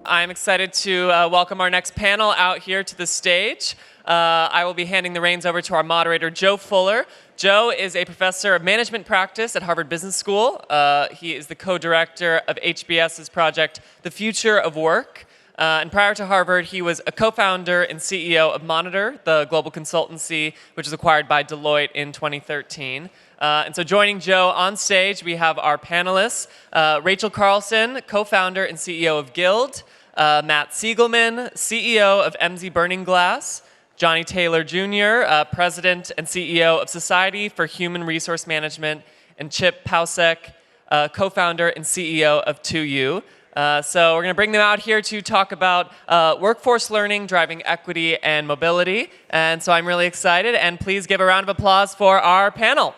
I'm excited to welcome our next panel out here to the stage. I will be handing the reins over to our moderator, Joe Fuller. Joe is a professor of management practice at Harvard Business School. He is the co-director of HBS's project, The Future of Work. And prior to Harvard, he was a co-founder and CEO of Monitor, the global consultancy, which was acquired by Deloitte in 2013. And so joining Joe on stage, we have our panelists, Rachel Carlson, co-founder and CEO of Guild, Matt Sigelman, CEO of Emsi Burning Glass, Johnny Taylor Jr., President and CEO of Society for Human Resource Management, and Chip Paucek, co-founder and CEO of 2U. So we're going to bring them out here to talk about workforce learning, driving equity and mobility. And so I'm really excited, and please give a round of applause for our panel.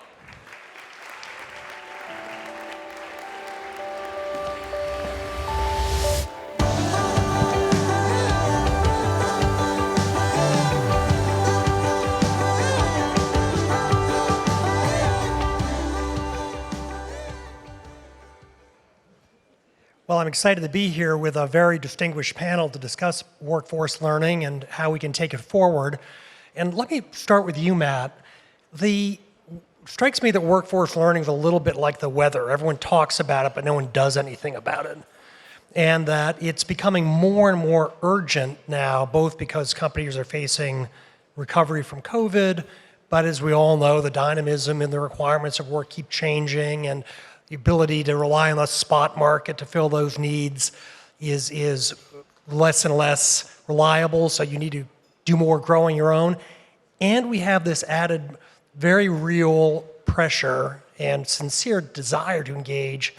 Well, I'm excited to be here with a very distinguished panel to discuss workforce learning and how we can take it forward. And let me start with you, Matt. It strikes me that workforce learning is a little bit like the weather. Everyone talks about it, but no one does anything about it. And that it's becoming more and more urgent now, both because companies are facing recovery from COVID, but as we all know, the dynamism and the requirements of work keep changing, and the ability to rely on the spot market to fill those needs is less and less reliable, so you need to do more growing your own. And we have this added very real pressure and sincere desire to engage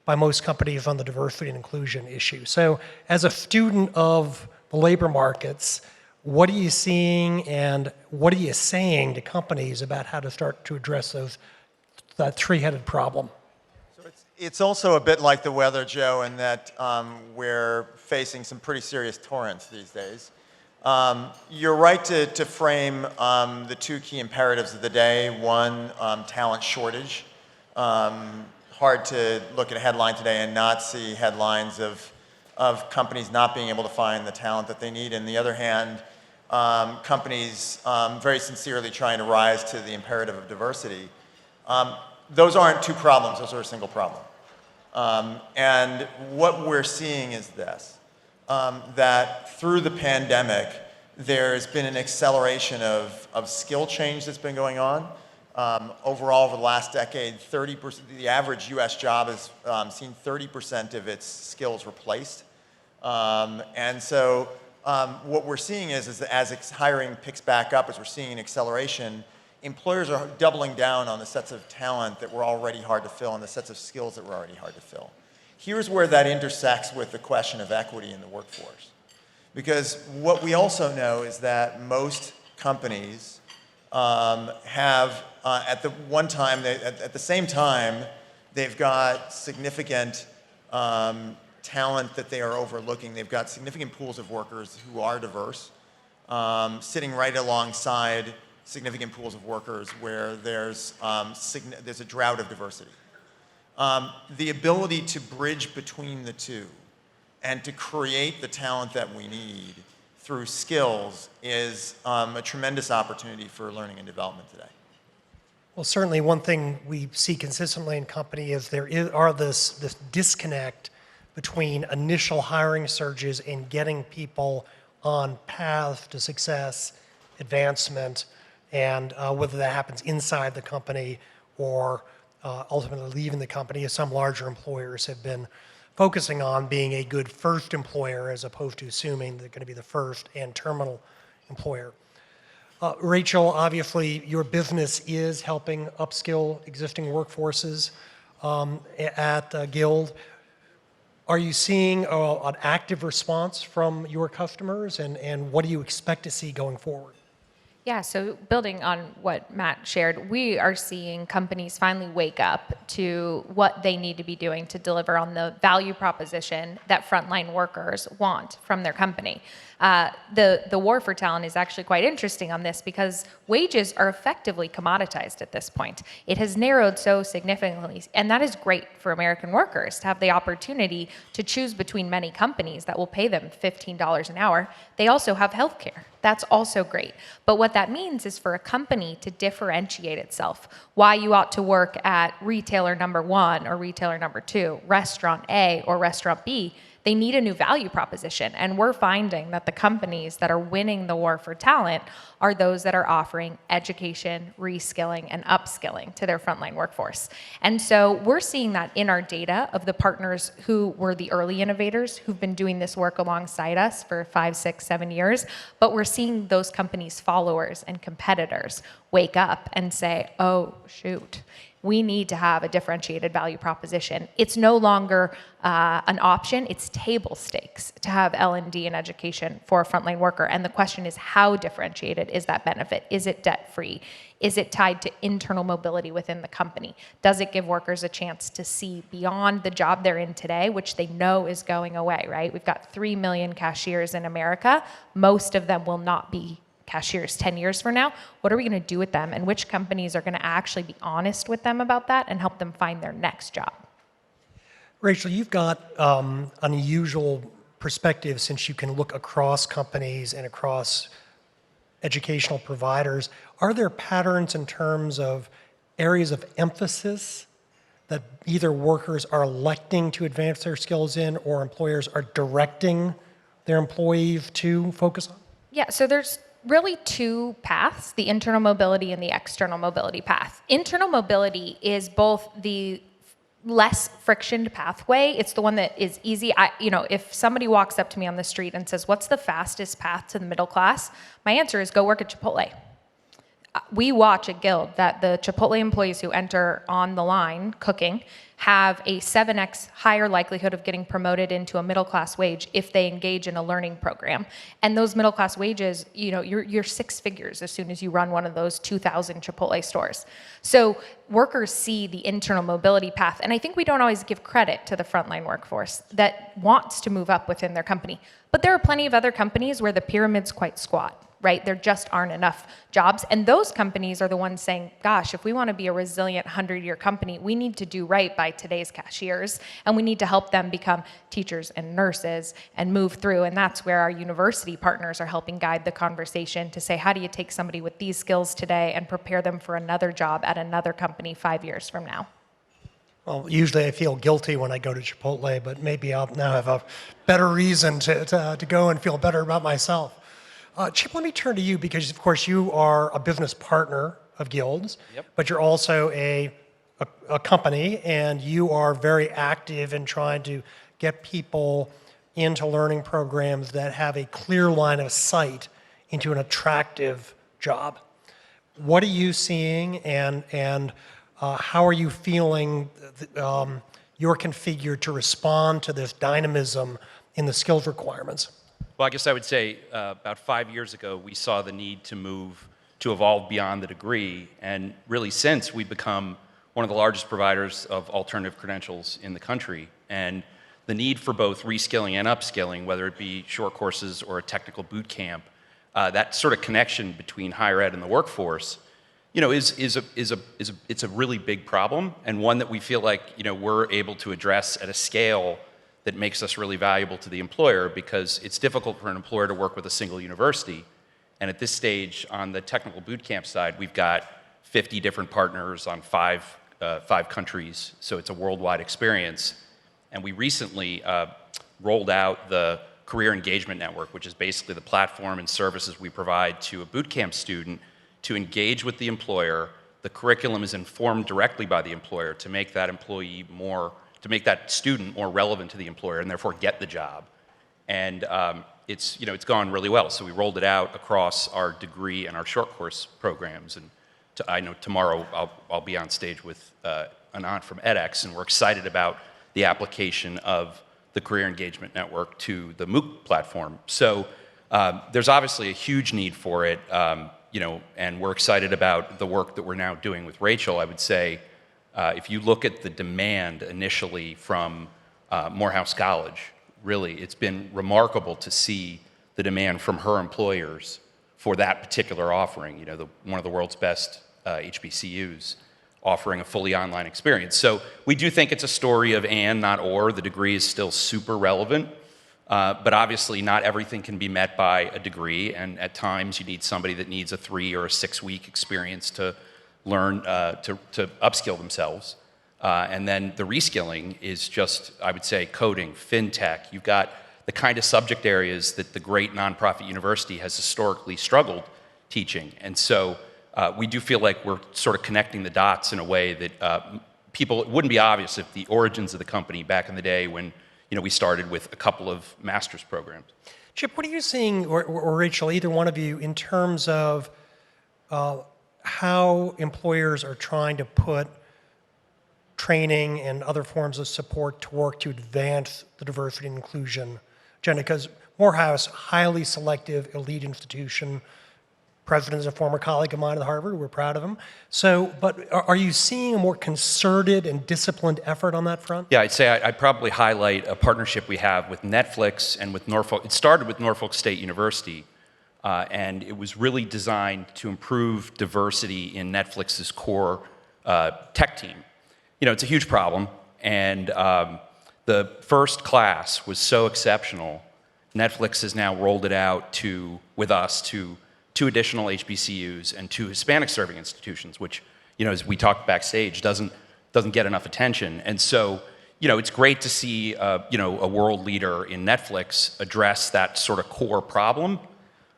by most companies on the diversity and inclusion issue. So as a student of the labor markets, what are you seeing and what are you saying to companies about how to start to address that three-headed problem? It's also a bit like the weather, Joe, in that we're facing some pretty serious torrents these days. You're right to frame the two key imperatives of the day. One, talent shortage. Hard to look at a headline today and not see headlines of companies not being able to find the talent that they need. And on the other hand, companies very sincerely trying to rise to the imperative of diversity. Those aren't two problems, those are a single problem. And what we're seeing is this, that through the pandemic, there's been an acceleration of skill change that's been going on. Overall, over the last decade, 30%, the average US job has seen 30% of its skills replaced. And so what we're seeing is that as hiring picks back up, as we're seeing an acceleration, employers are doubling down on the sets of talent that were already hard to fill and the sets of skills that were already hard to fill. Here's where that intersects with the question of equity in the workforce. Because what we also know is that most companies have, at the same time, they've got significant talent that they are overlooking. They've got significant pools of workers who are diverse, sitting right alongside significant pools of workers where there's a drought of diversity. The ability to bridge between the two and to create the talent that we need through skills is a tremendous opportunity for learning and development today. Well, certainly one thing we see consistently in company is this disconnect between initial hiring surges and getting people on paths to success, advancement, and whether that happens inside the company or ultimately leaving the company, as some larger employers have been focusing on being a good first employer as opposed to assuming they're going to be the first and terminal employer. Rachel, obviously your business is helping upskill existing workforces at Guild. Are you seeing an active response from your customers, and what do you expect to see going forward? Yeah, so building on what Matt shared, we are seeing companies finally wake up to what they need to be doing to deliver on the value proposition that frontline workers want from their company. The war for talent is actually quite interesting on this because wages are effectively commoditized at this point. It has narrowed so significantly, and that is great for American workers to have the opportunity to choose between many companies that will pay them $15 an hour. They also have healthcare. That's also great. But what that means is for a company to differentiate itself, why you ought to work at retailer number 1 or retailer number 2, restaurant A or restaurant B, they need a new value proposition. And we're finding that the companies that are winning the war for talent are those that are offering education, reskilling, and upskilling to their frontline workforce. And so we're seeing that in our data of the partners who were the early innovators who've been doing this work alongside us for 5, 6, 7 years. But we're seeing those companies' followers and competitors wake up and say, oh, shoot, we need to have a differentiated value proposition. It's no longer an option, it's table stakes to have L&D and education for a frontline worker. And the question is, how differentiated is that benefit? Is it debt-free? Is it tied to internal mobility within the company? Does it give workers a chance to see beyond the job they're in today, which they know is going away, right? We've got 3 million cashiers in America. Most of them will not be cashiers 10 years from now. What are we going to do with them? And which companies are going to actually be honest with them about that and help them find their next job? Rachel, you've got an unusual perspective since you can look across companies and across educational providers. Are there patterns in terms of areas of emphasis that either workers are electing to advance their skills in or employers are directing their employees to focus on? Yeah, so there's really 2 paths, the internal mobility and the external mobility path. Internal mobility is both the less frictioned pathway. It's the one that is easy. If somebody walks up to me on the street and says, what's the fastest path to the middle class? My answer is go work at Chipotle. We watch at Guild that the Chipotle employees who enter on the line cooking have a 7x higher likelihood of getting promoted into a middle class wage if they engage in a learning program. And those middle class wages, you're 6 figures as soon as you run one of those 2,000 Chipotle stores. So workers see the internal mobility path. And I think we don't always give credit to the frontline workforce that wants to move up within their company. But there are plenty of other companies where the pyramid's quite squat. Right? There just aren't enough jobs. And those companies are the ones saying, gosh, if we want to be a resilient 100-year company, we need to do right by today's cashiers, and we need to help them become teachers and nurses and move through. And that's where our university partners are helping guide the conversation to say, how do you take somebody with these skills today and prepare them for another job at another company 5 years from now? Well, usually I feel guilty when I go to Chipotle, but maybe I'll now have a better reason to go and feel better about myself. Chip, let me turn to you because, of course, you are a business partner of Guild's, Yep. but you're also a company, and you are very active in trying to get people into learning programs that have a clear line of sight into an attractive job. What are you seeing, and how are you feeling you're configured to respond to this dynamism in the skills requirements? Well, I guess I would say about 5 years ago, we saw the need to evolve beyond the degree. And really since, we've become one of the largest providers of alternative credentials in the country. And the need for both reskilling and upskilling, whether it be short courses or a technical boot camp, that sort of connection between higher ed and the workforce, it's a really big problem, and one that we feel like we're able to address at a scale that makes us really valuable to the employer, because it's difficult for an employer to work with a single university. And at this stage, on the technical boot camp side, we've got 50 different partners on five countries, so it's a worldwide experience. And we recently rolled out the Career Engagement Network, which is basically the platform and services we provide to a boot camp student to engage with the employer. The curriculum is informed directly by the employer to make that student more relevant to the employer and therefore get the job. And it's gone really well. So we rolled it out across our degree and our short course programs. And I know tomorrow I'll be on stage with Anant from edX, and we're excited about the application of the Career Engagement Network to the MOOC platform. So there's obviously a huge need for it. and we're excited about the work that we're now doing with Rachel. I would say, if you look at the demand initially from Morehouse College, really, it's been remarkable to see the demand from her employers for that particular offering. One of the world's best HBCUs offering a fully online experience. So we do think it's a story of and, not or. The degree is still super relevant, but obviously not everything can be met by a degree, and at times you need somebody that needs a 3 or a 6 week experience to learn to upskill themselves. And then the reskilling is just, I would say, coding, fintech. You've got the kind of subject areas that the great nonprofit university has historically struggled teaching. And so we do feel like we're sort of connecting the dots in a way that it wouldn't be obvious if the origins of the company back in the day when we started with a couple of master's programs. Chip, what are you seeing, or Rachel, either one of you, in terms of how employers are trying to put training and other forms of support to work to advance the diversity and inclusion agenda? Because Morehouse, highly selective, elite institution. President is a former colleague of mine at Harvard. We're proud of him. So, but are you seeing a more concerted and disciplined effort on that front? Yeah, I'd say I'd probably highlight a partnership we have with Netflix and with Norfolk. It started with Norfolk State University, and it was really designed to improve diversity in Netflix's core tech team. It's a huge problem, and the first class was so exceptional. Netflix has now rolled it out with us to 2 additional HBCUs and 2 Hispanic-serving institutions, which, as we talked backstage, doesn't get enough attention. And so, it's great to see, a world leader in Netflix address that sort of core problem.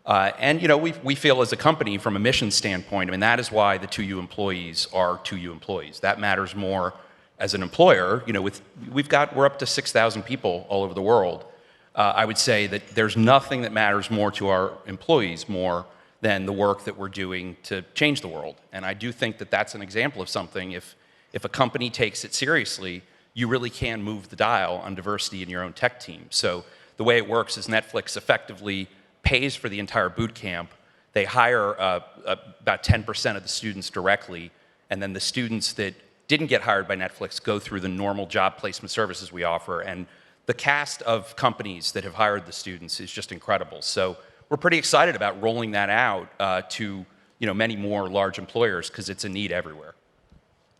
And we feel as a company, from a mission standpoint, that is why the 2U employees are 2U employees. That matters more as an employer. We're up to 6,000 people all over the world. I would say that there's nothing that matters more to our employees more than the work that we're doing to change the world. And I do think that that's an example of something. If a company takes it seriously, you really can move the dial on diversity in your own tech team. So the way it works is Netflix effectively pays for the entire boot camp. They hire about 10% of the students directly, and then the students that didn't get hired by Netflix go through the normal job placement services we offer. And the cast of companies that have hired the students is just incredible. So we're pretty excited about rolling that out to many more large employers, because it's a need everywhere.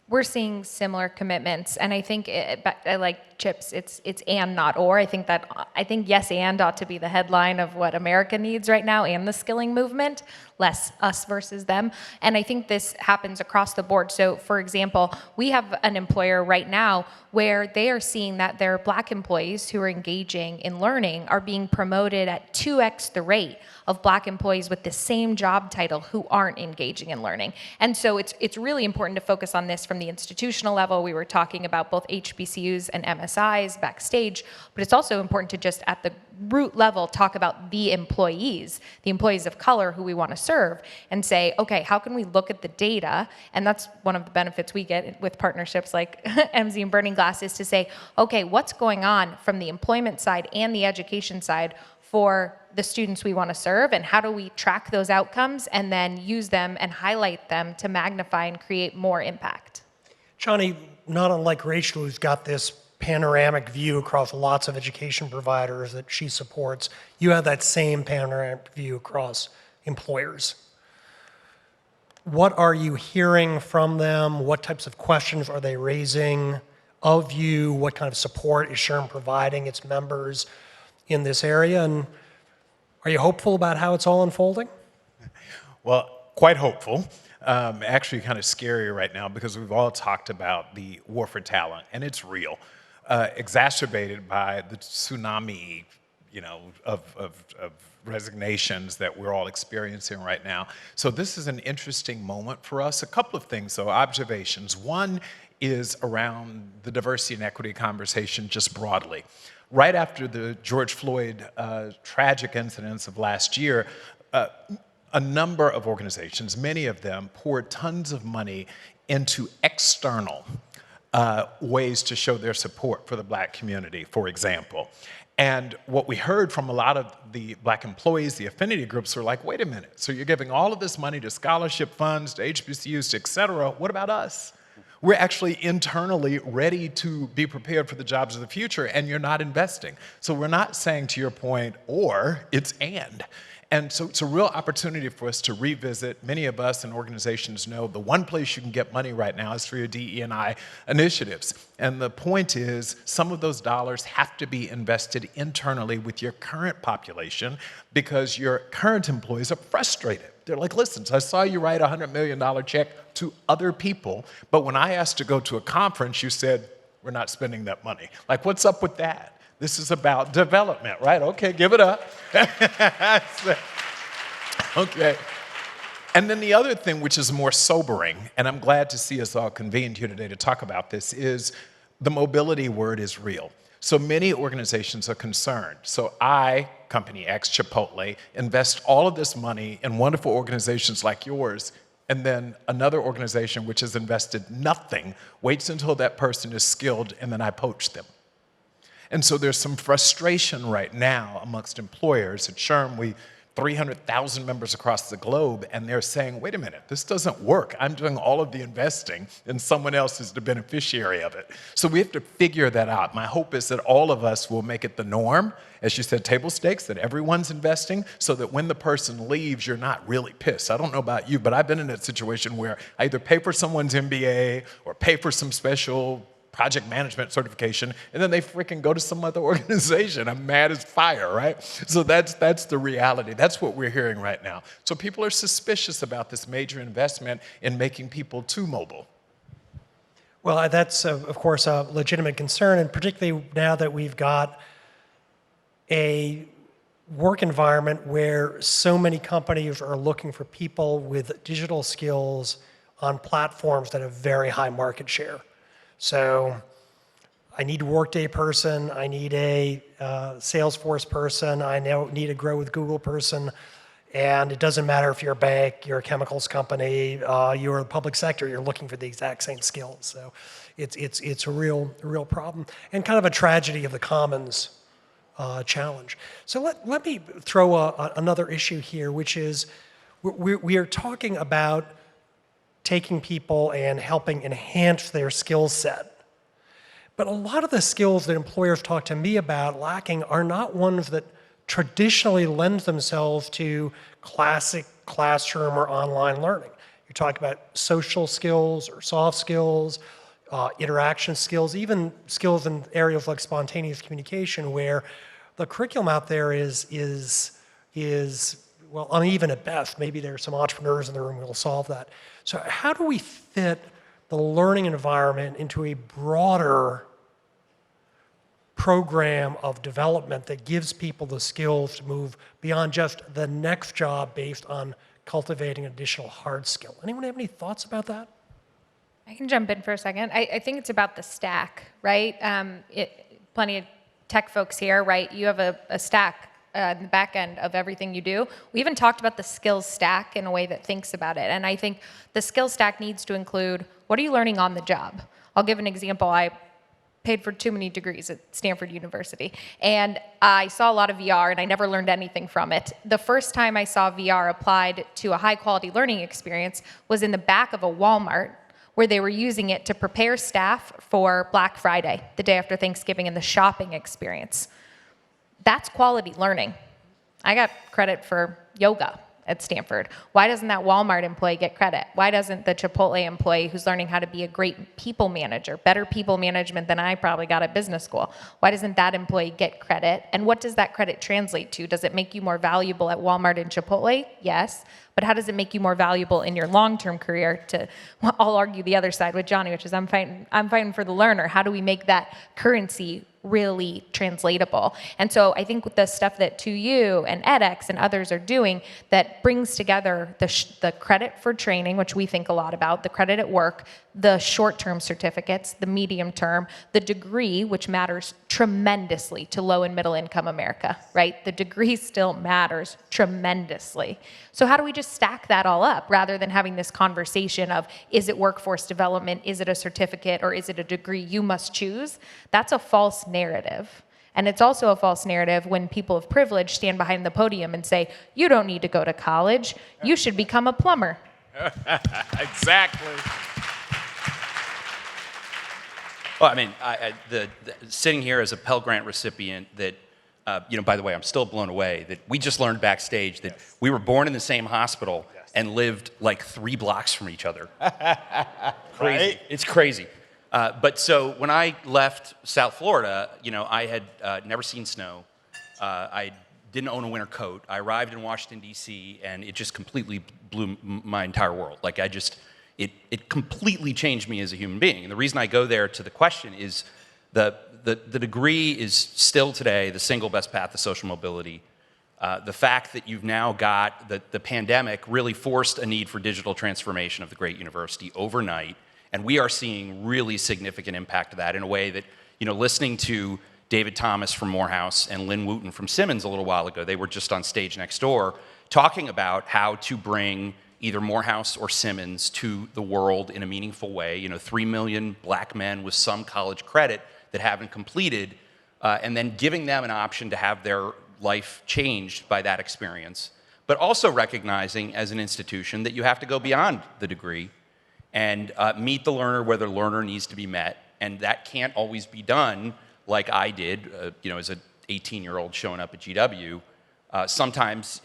We're seeing similar commitments, and I think I like Chip's. It's and not or. I think yes and ought to be the headline of what America needs right now, and the skilling movement, less us versus them. And I think this happens across the board. So, for example, we have an employer right now where they are seeing that their Black employees who are engaging in learning are being promoted at 2x the rate of Black employees with the same job title who aren't engaging in learning. And so it's really important to focus on this from the institutional level. We were talking about both HBCUs and MSIs backstage, but it's also important to just at the root level talk about the employees of color who we want to serve, and say, okay, how can we look at the data? And that's one of the benefits we get with partnerships like Emsi and Burning Glass, is to say, okay, what's going on from the employment side and the education side for the students we want to serve, and how do we track those outcomes and then use them and highlight them to magnify and create more impact? Johnny, not unlike Rachel, who's got this panoramic view across lots of education providers that she supports, you have that same panoramic view across employers. What are you hearing from them? What types of questions are they raising of you? What kind of support is SHRM providing its members in this area? And are you hopeful about how it's all unfolding? Well, quite hopeful. Actually kind of scary right now, because we've all talked about the war for talent, and it's real, exacerbated by the tsunami, of resignations that we're all experiencing right now. So this is an interesting moment for us. A couple of things, though, observations. One is around the diversity and equity conversation just broadly. Right after the George Floyd tragic incidents of last year, a number of organizations, many of them, poured tons of money into external ways to show their support for the Black community, for example. And what we heard from a lot of the Black employees, the affinity groups, were like, wait a minute, so you're giving all of this money to scholarship funds, to HBCUs, et cetera. What about us? We're actually internally ready to be prepared for the jobs of the future, and you're not investing. So we're not saying, to your point, or, it's and. And so it's a real opportunity for us to revisit. Many of us and organizations know the one place you can get money right now is through your DE&I initiatives. And the point is, some of those dollars have to be invested internally with your current population because your current employees are frustrated. They're like, listen, so I saw you write a $100 million check to other people, but when I asked to go to a conference, you said, we're not spending that money. Like, what's up with that? This is about development, right? Okay, give it up. Okay. And then the other thing, which is more sobering, and I'm glad to see us all convened here today to talk about this, is the mobility word is real. So many organizations are concerned. So I, Company X, Chipotle, invest all of this money in wonderful organizations like yours, and then another organization which has invested nothing waits until that person is skilled, and then I poach them. And so there's some frustration right now amongst employers. At SHRM, we 300,000 members across the globe, and they're saying, wait a minute, this doesn't work. I'm doing all of the investing, and someone else is the beneficiary of it. So we have to figure that out. My hope is that all of us will make it the norm, as you said, table stakes, that everyone's investing, so that when the person leaves, you're not really pissed. I don't know about you, but I've been in that situation where I either pay for someone's MBA or pay for some special project management certification, and then they freaking go to some other organization. I'm mad as fire, right? So that's the reality. That's what we're hearing right now. So people are suspicious about this major investment in making people too mobile. Well, that's, of course, a legitimate concern, and particularly now that we've got a work environment where so many companies are looking for people with digital skills on platforms that have very high market share. So I need a Workday person, I need a Salesforce person, I now need a Grow with Google person, and it doesn't matter if you're a bank, you're a chemicals company, you're a public sector, you're looking for the exact same skills. So it's a real problem, and kind of a tragedy of the commons challenge. So let me throw another issue here, which is we are talking about taking people and helping enhance their skill set. But a lot of the skills that employers talk to me about lacking are not ones that traditionally lend themselves to classic classroom or online learning. You're talking about social skills or soft skills, interaction skills, even skills in areas like spontaneous communication, where the curriculum out there is well, uneven at best. Maybe there's some entrepreneurs in the room who will solve that. So how do we fit the learning environment into a broader program of development that gives people the skills to move beyond just the next job based on cultivating additional hard skill? Anyone have any thoughts about that? I can jump in for a second. I think it's about the stack, right? Plenty of tech folks here, right? You have a stack in the back end of everything you do. We even talked about the skills stack in a way that thinks about it. And I think the skills stack needs to include, what are you learning on the job? I'll give an example. I paid for too many degrees at Stanford University, and I saw a lot of VR, and I never learned anything from it. The first time I saw VR applied to a high-quality learning experience was in the back of a Walmart, where they were using it to prepare staff for Black Friday, the day after Thanksgiving, and the shopping experience. That's quality learning. I got credit for yoga at Stanford. Why doesn't that Walmart employee get credit? Why doesn't the Chipotle employee who's learning how to be a great people manager, better people management than I probably got at business school, why doesn't that employee get credit? And what does that credit translate to? Does it make you more valuable at Walmart and Chipotle? Yes. But how does it make you more valuable in your long-term career? I'll argue the other side with Johnny, which is I'm fighting for the learner. How do we make that currency really translatable? And so I think with the stuff that 2U and edX and others are doing that brings together the credit for training, which we think a lot about, the credit at work, the short-term certificates, the medium-term, the degree, which matters tremendously to low and middle-income America, right? The degree still matters tremendously. So how do we just stack that all up rather than having this conversation of, is it workforce development, is it a certificate, or is it a degree? You must choose. That's a false narrative. And it's also a false narrative when people of privilege stand behind the podium and say, you don't need to go to college, you should become a plumber. Exactly. Well, I mean, sitting here as a Pell Grant recipient that, by the way, I'm still blown away that we just learned backstage that we were born in the same hospital and lived like 3 blocks from each other. Crazy. Right? It's crazy. But so when I left South Florida, I had never seen snow. I didn't own a winter coat. I arrived in Washington, D.C., and it just completely blew my entire world. Like it completely changed me as a human being. And the reason I go there to the question is the degree is still today the single best path to social mobility. The fact that you've now got the pandemic really forced a need for digital transformation of the great university overnight. And we are seeing really significant impact of that in a way that, listening to David Thomas from Morehouse and Lynn Wooten from Simmons a little while ago, they were just on stage next door talking about how to bring either Morehouse or Simmons to the world in a meaningful way. 3 million black men with some college credit that haven't completed, and then giving them an option to have their life changed by that experience, but also recognizing as an institution that you have to go beyond the degree and meet the learner where the learner needs to be met. And that can't always be done like I did, as an 18-year-old showing up at GW. Sometimes,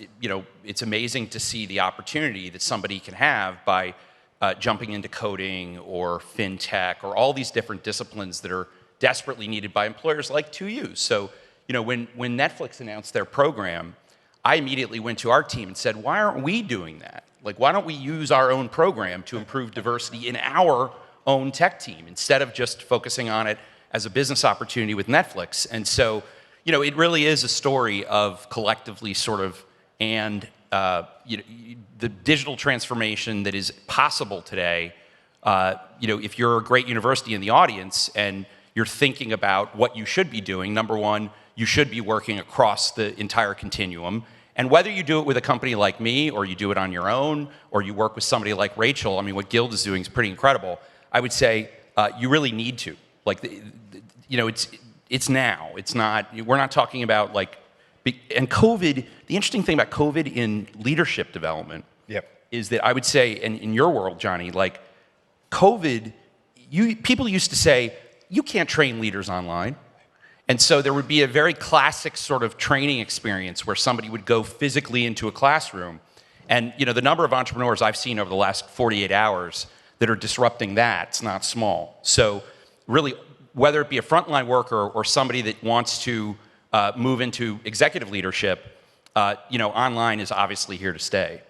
it's amazing to see the opportunity that somebody can have by jumping into coding or fintech or all these different disciplines that are desperately needed by employers like 2U. So, when Netflix announced their program, I immediately went to our team and said, why aren't we doing that? Like, why don't we use our own program to improve diversity in our own tech team instead of just focusing on it as a business opportunity with Netflix? And so, it really is a story of collectively sort of, and the digital transformation that is possible today. If you're a great university in the audience and you're thinking about what you should be doing, number one, you should be working across the entire continuum. And whether you do it with a company like me, or you do it on your own, or you work with somebody like Rachel, I mean, what Guild is doing is pretty incredible. I would say you really need to. Like, it's now. It's not, we're not talking about and COVID, the interesting thing about COVID in leadership development is that I would say, and in your world, Johnny, like COVID, people used to say, you can't train leaders online. And so there would be a very classic sort of training experience where somebody would go physically into a classroom. And the number of entrepreneurs I've seen over the last 48 hours that are disrupting that's not small. So really, whether it be a frontline worker or somebody that wants to move into executive leadership, online is obviously here to stay.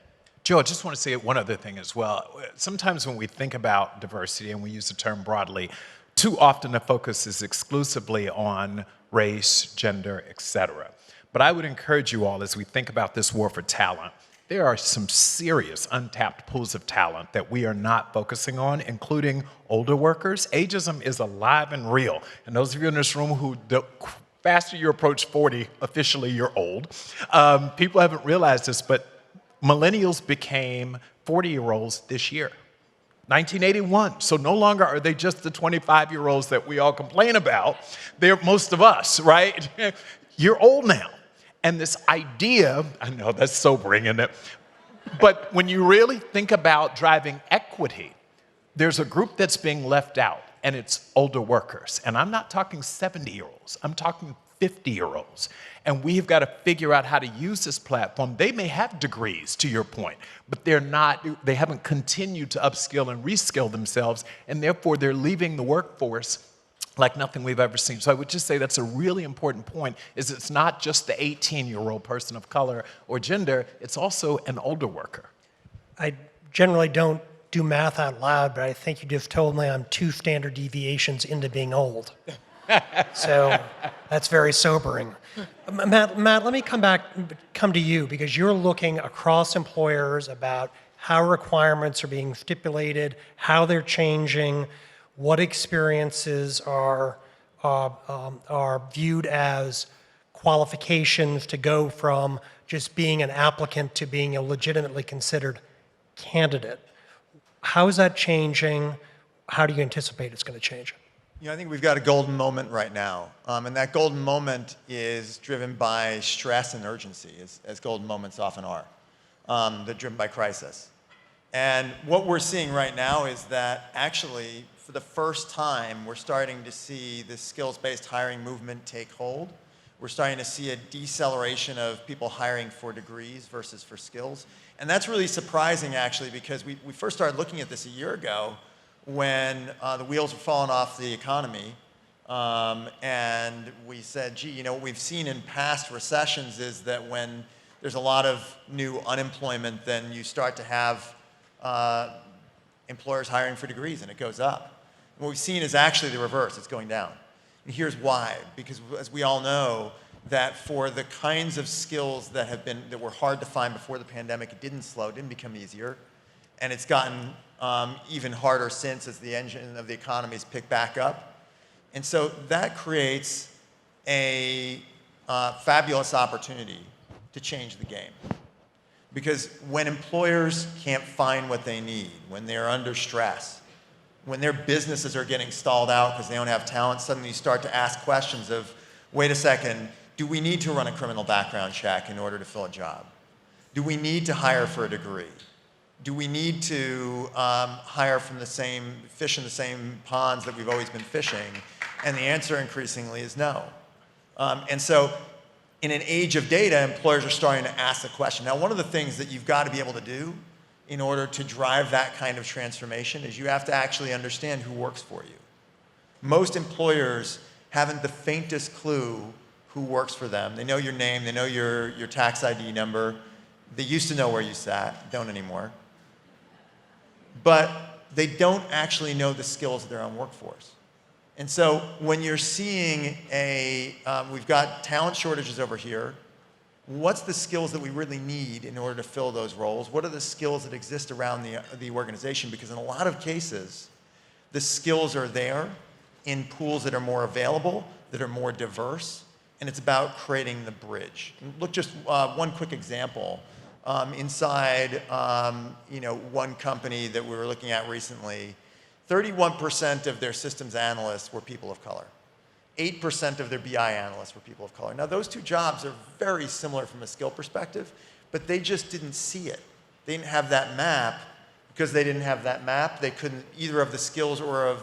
Joe, I just want to say one other thing as well. Sometimes when we think about diversity and we use the term broadly, too often the focus is exclusively on race, gender, etc. But I would encourage you all, as we think about this war for talent, there are some serious untapped pools of talent that we are not focusing on, including older workers. Ageism is alive and real. And those of you in this room who, the faster you approach 40, officially you're old. People haven't realized this, but millennials became 40-year-olds this year. 1981. So no longer are they just the 25-year-olds that we all complain about. They're most of us, right? You're old now. And this idea, I know that's sobering, isn't it? But when you really think about driving equity, there's a group that's being left out, and it's older workers. And I'm not talking 70-year-olds. I'm talking 50-year-olds. And we've got to figure out how to use this platform. They may have degrees, to your point, but they haven't continued to upskill and reskill themselves, and therefore they're leaving the workforce like nothing we've ever seen. So I would just say that's a really important point, is it's not just the 18-year-old person of color or gender, it's also an older worker. I generally don't do math out loud, but I think you just told me I'm 2 standard deviations into being old. So that's very sobering. Matt, let me come to you, because you're looking across employers about how requirements are being stipulated, how they're changing, what experiences are viewed as qualifications to go from just being an applicant to being a legitimately considered candidate. How is that changing? How do you anticipate it's going to change? You know, I think we've got a golden moment right now. And that golden moment is driven by stress and urgency, as golden moments often are. They're driven by crisis. And what we're seeing right now is that actually, for the first time, we're starting to see this skills-based hiring movement take hold. We're starting to see a deceleration of people hiring for degrees versus for skills. And that's really surprising, actually, because we first started looking at this a year ago when the wheels were falling off the economy. And we said, gee, you know, what we've seen in past recessions is that when there's a lot of new unemployment, then you start to have employers hiring for degrees, and it goes up. And what we've seen is actually the reverse. It's going down. And here's why. Because as we all know, that for the kinds of skills that were hard to find before the pandemic, it didn't slow, it didn't become easier. And it's gotten even harder since as the engine of the economy has picked back up. And so that creates a fabulous opportunity to change the game. Because when employers can't find what they need, when they're under stress, when their businesses are getting stalled out because they don't have talent, suddenly you start to ask questions of, wait a second, do we need to run a criminal background check in order to fill a job? Do we need to hire for a degree? Do we need to hire from fish in the same ponds that we've always been fishing? And the answer increasingly is no. And so in an age of data, employers are starting to ask the question. Now, one of the things that you've got to be able to do in order to drive that kind of transformation is you have to actually understand who works for you. Most employers haven't the faintest clue who works for them. They know your name, they know your tax ID number. They used to know where you sat, don't anymore. But they don't actually know the skills of their own workforce. And so when you're seeing we've got talent shortages over here, what's the skills that we really need in order to fill those roles? What are the skills that exist around the organization? Because in a lot of cases, the skills are there in pools that are more available, that are more diverse, and it's about creating the bridge. And look, just one quick example. Inside one company that we were looking at recently, 31% of their systems analysts were people of color. 8% of their BI analysts were people of color. Now, those two jobs are very similar from a skill perspective, but they just didn't see it. They didn't have that map. Because they didn't have that map, they couldn't, either of the skills or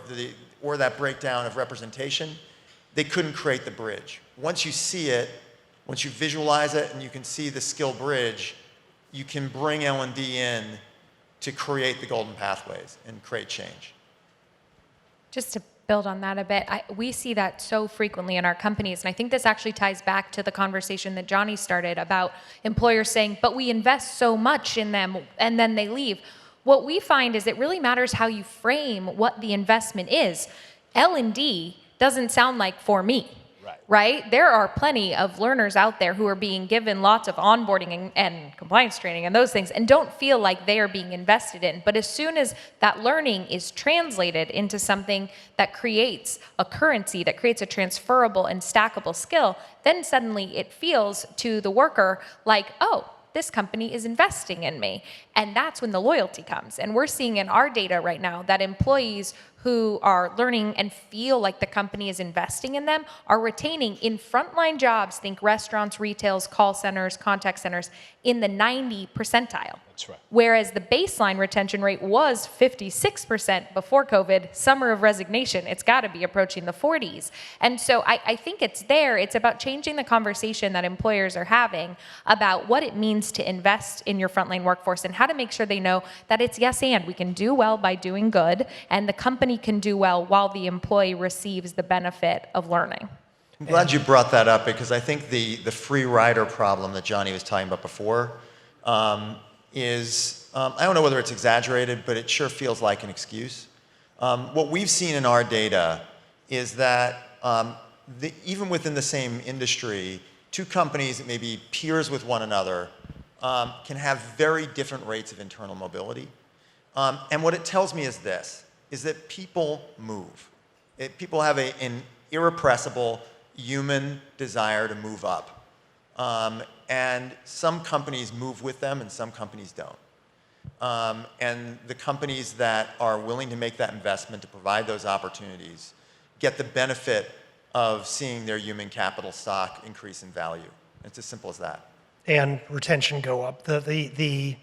that breakdown of representation, they couldn't create the bridge. Once you see it, once you visualize it and you can see the skill bridge, you can bring L&D in to create the golden pathways and create change. Just to build on that a bit, we see that so frequently in our companies, and I think this actually ties back to the conversation that Johnny started about employers saying, but we invest so much in them and then they leave. What we find is it really matters how you frame what the investment is. L&D doesn't sound like for me. Right? There are plenty of learners out there who are being given lots of onboarding and compliance training and those things and don't feel like they are being invested in. But as soon as that learning is translated into something that creates a currency, that creates a transferable and stackable skill, then suddenly it feels to the worker like, oh, this company is investing in me. And that's when the loyalty comes. And we're seeing in our data right now that employees who are learning and feel like the company is investing in them are retaining in frontline jobs, think restaurants, retails, call centers, contact centers, in the 90 percentile. That's right. Whereas the baseline retention rate was 56% before COVID, summer of resignation. It's got to be approaching the 40s. And so I think it's there. It's about changing the conversation that employers are having about what it means to invest in your frontline workforce and how to make sure they know that it's yes and. We can do well by doing good, and the company can do well while the employee receives the benefit of learning. I'm glad you brought that up because I think the Freerider problem that Johnny was talking about before is, I don't know whether it's exaggerated, but it sure feels like an excuse. What we've seen in our data is that even within the same industry, two companies that may be peers with one another can have very different rates of internal mobility. And what it tells me is this, is that people move. People have an irrepressible human desire to move up. And some companies move with them and some companies don't. And the companies that are willing to make that investment to provide those opportunities get the benefit of seeing their human capital stock increase in value. It's as simple as that. And retention go up. If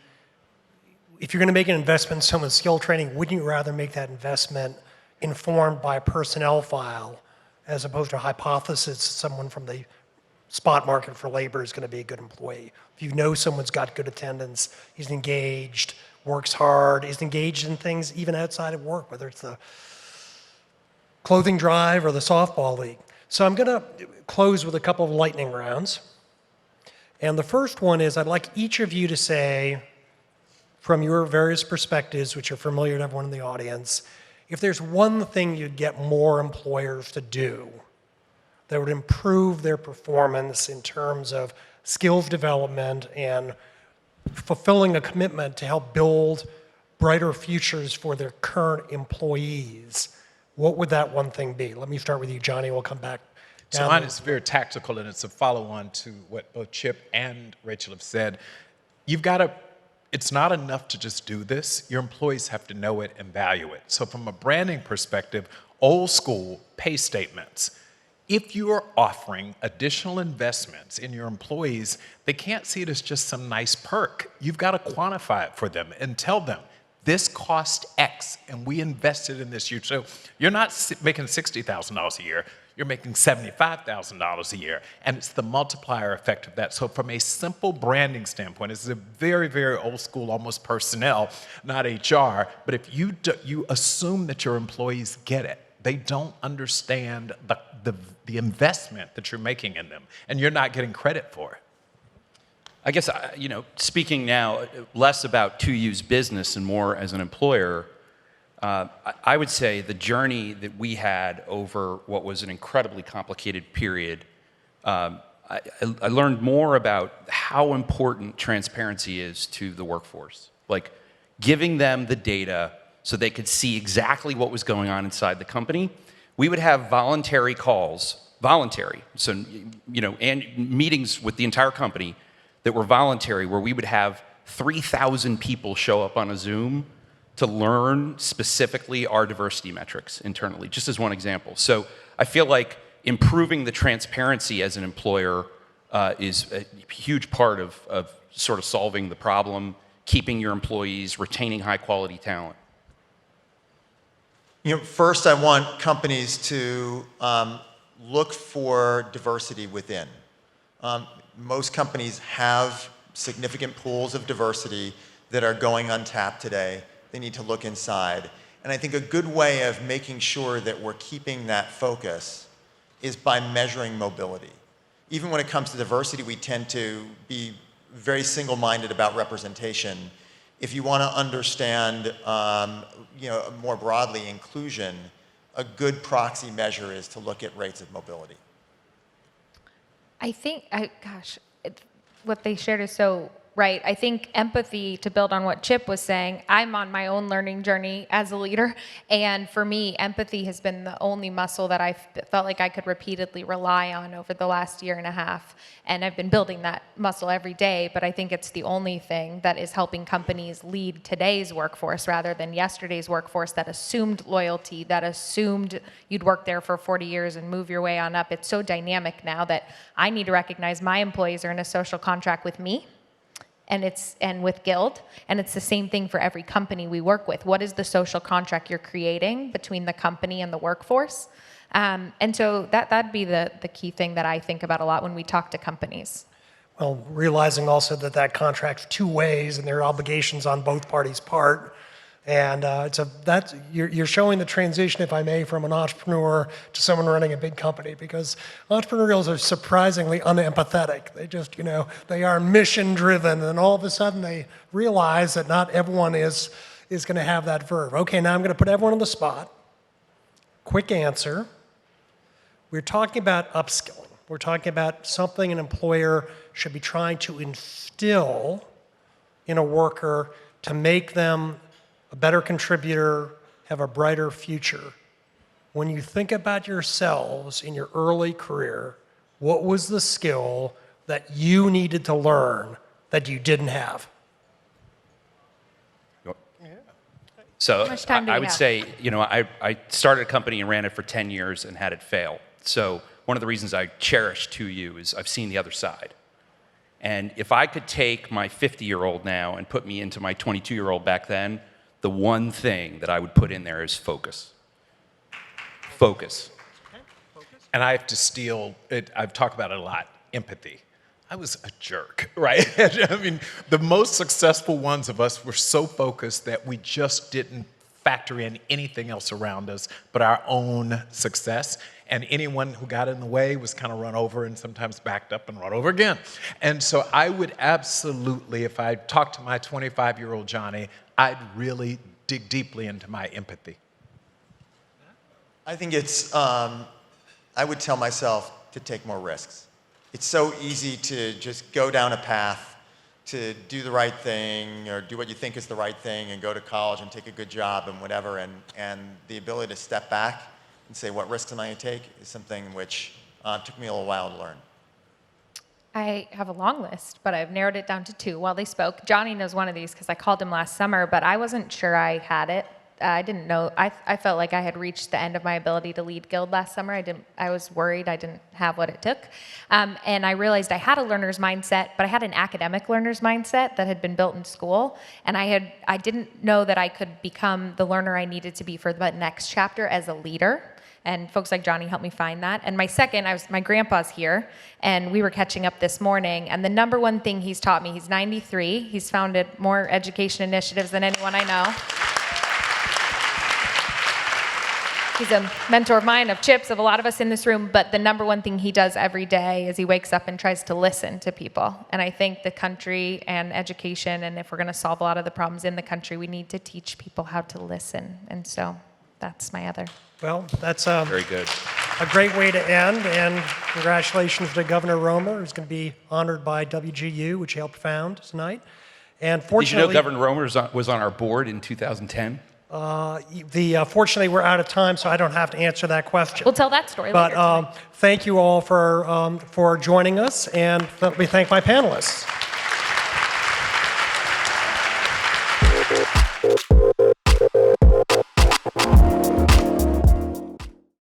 you're going to make an investment in someone's skill training, wouldn't you rather make that investment informed by a personnel file as opposed to a hypothesis that someone from the spot market for labor is going to be a good employee? If you know someone's got good attendance, he's engaged, works hard, is engaged in things even outside of work, whether it's the clothing drive or the softball league. So I'm going to close with a couple of lightning rounds. And the first one is I'd like each of you to say, from your various perspectives, which are familiar to everyone in the audience, if there's one thing you'd get more employers to do that would improve their performance in terms of skills development and fulfilling a commitment to help build brighter futures for their current employees, what would that one thing be? Let me start with you, Johnny. We'll come back. So mine is very tactical, and it's a follow-on to what both Chip and Rachel have said. It's not enough to just do this. Your employees have to know it and value it. So from a branding perspective, old school pay statements. If you are offering additional investments in your employees, they can't see it as just some nice perk. You've got to quantify it for them and tell them, this cost X, and we invested in this year. So you're not making $60,000 a year. You're making $75,000 a year, and it's the multiplier effect of that. So from a simple branding standpoint, it's a very, very old school, almost personnel, not HR, but if you assume that your employees get it, they don't understand the investment that you're making in them, and you're not getting credit for it. I guess, speaking now less about 2U's business and more as an employer, I would say the journey that we had over what was an incredibly complicated period, I learned more about how important transparency is to the workforce. Like giving them the data so they could see exactly what was going on inside the company. We would have voluntary calls, so, and meetings with the entire company that were voluntary, where we would have 3,000 people show up on a Zoom to learn specifically our diversity metrics internally, just as one example. So I feel like improving the transparency as an employer is a huge part of sort of solving the problem, keeping your employees, retaining high quality talent. First I want companies to look for diversity within. Most companies have significant pools of diversity that are going untapped today. They need to look inside. And I think a good way of making sure that we're keeping that focus is by measuring mobility. Even when it comes to diversity, we tend to be very single-minded about representation. If you want to understand, more broadly, inclusion, a good proxy measure is to look at rates of mobility. I think, what they shared is so right. I think empathy, to build on what Chip was saying, I'm on my own learning journey as a leader. And for me, empathy has been the only muscle that I felt like I could repeatedly rely on over the last year and a half. And I've been building that muscle every day, but I think it's the only thing that is helping companies lead today's workforce rather than yesterday's workforce that assumed loyalty, that assumed you'd work there for 40 years and move your way on up. It's so dynamic now that I need to recognize my employees are in a social contract with me. And with Guild, and it's the same thing for every company we work with. What is the social contract you're creating between the company and the workforce? And so that'd be the key thing that I think about a lot when we talk to companies. Well, realizing also that contract's two ways and there are obligations on both parties' part. And you're showing the transition, if I may, from an entrepreneur to someone running a big company, because entrepreneurials are surprisingly unempathetic. They just, they are mission driven, and all of a sudden they realize that not everyone is going to have that verve. Okay, now I'm going to put everyone on the spot. Quick answer. We're talking about upskilling. We're talking about something an employer should be trying to instill in a worker to make them a better contributor, have a brighter future. When you think about yourselves in your early career, what was the skill that you needed to learn that you didn't have? So How much time do I we would have? say, I started a company and ran it for 10 years and had it fail. So one of the reasons I cherish 2U is I've seen the other side. And if I could take my 50-year-old now and put me into my 22-year-old back then, the one thing that I would put in there is focus. Focus. And I have to steal it. I've talked about it a lot. Empathy. I was a jerk, right? I mean, the most successful ones of us were so focused that we just didn't factor in anything else around us but our own success. And anyone who got in the way was kind of run over and sometimes backed up and run over again. And so I would absolutely, if I talked to my 25-year-old Johnny, I'd really dig deeply into my empathy. I think it's, I would tell myself to take more risks. It's so easy to just go down a path to do the right thing or do what you think is the right thing and go to college and take a good job and whatever. And the ability to step back and say, what risks am I going to take, is something which took me a little while to learn. I have a long list, but I've narrowed it down to 2 while they spoke. Johnny knows one of these because I called him last summer, but I wasn't sure I had it. I didn't know. I felt like I had reached the end of my ability to lead Guild last summer. I was worried I didn't have what it took. And I realized I had a learner's mindset, but I had an academic learner's mindset that had been built in school. And I didn't know that I could become the learner I needed to be for the next chapter as a leader. And folks like Johnny helped me find that. And my second, my grandpa's here, and we were catching up this morning. And the number one thing he's taught me, he's 93. He's founded more education initiatives than anyone I know. He's a mentor of mine, of Chip's, of a lot of us in this room, but the number one thing he does every day is he wakes up and tries to listen to people. And I think the country and education, and if we're going to solve a lot of the problems in the country, we need to teach people how to listen. And so that's my other. Well, that's Very good. a great way to end, and congratulations to Governor Romer, who's going to be honored by WGU, which he helped found tonight. And Did you fortunately, know Governor Romer was on our board in 2010? Fortunately, we're out of time, so I don't have to answer that question. We'll tell that story later. But thank you all for joining us, and let me thank my panelists.